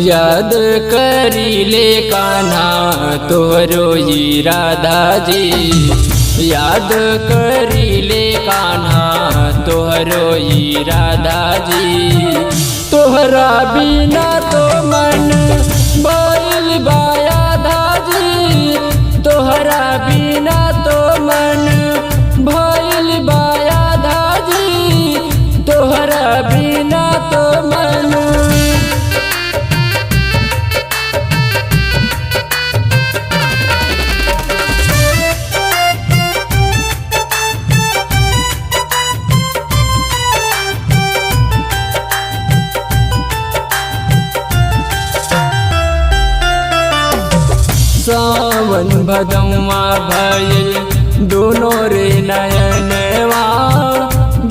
याद करी ले कान्हा तोहरो ही राधा जी, याद करी ले कान्हा तोहरो ही राधा जी। तोहरा बिना तो मन बोल बाया धाजी, तोहरा बिना तो मन भइल बाया धाजी, तोहरा बिना तो मन। सावन भदौआ भइल दोनों रे नयनवा,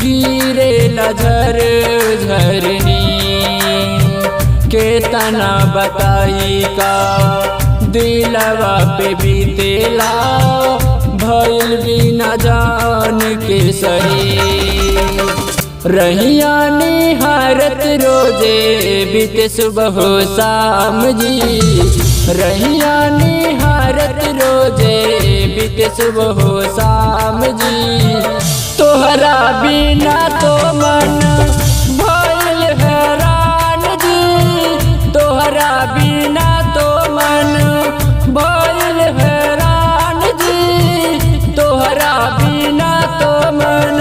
गिरे झर झरनी। केतना बताई का दिलवा पे बीतेला, भइल बिना जान के सही। रहिया निहारत रोजे बीते सुबह शाम जी, रहिया निहारत रोजे बीते सुबह शाम जी। तोहरा बिना तो मन भइल हैरान जी, तोहरा बिना तो मन भइल हैरान जी, तोहरा बिना तो मन।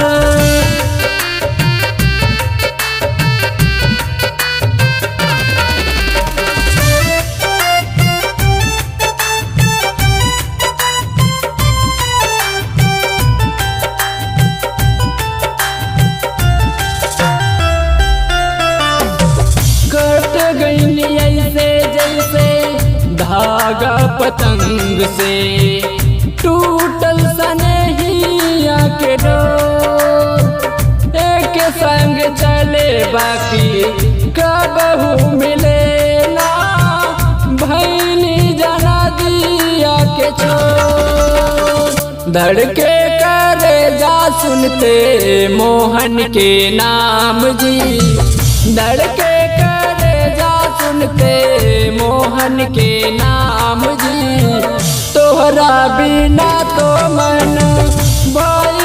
धागा पतंग से टूटल सनहिया के डोर, एक संग चले बाकी कबहू मिले ना, भैनी जना दिया के छोर। धड़के करे जा सुनते मोहन के नाम जी, धड़के करे जा सुनते मोहन के नाम जी। तोहरा बिना तो मन भइल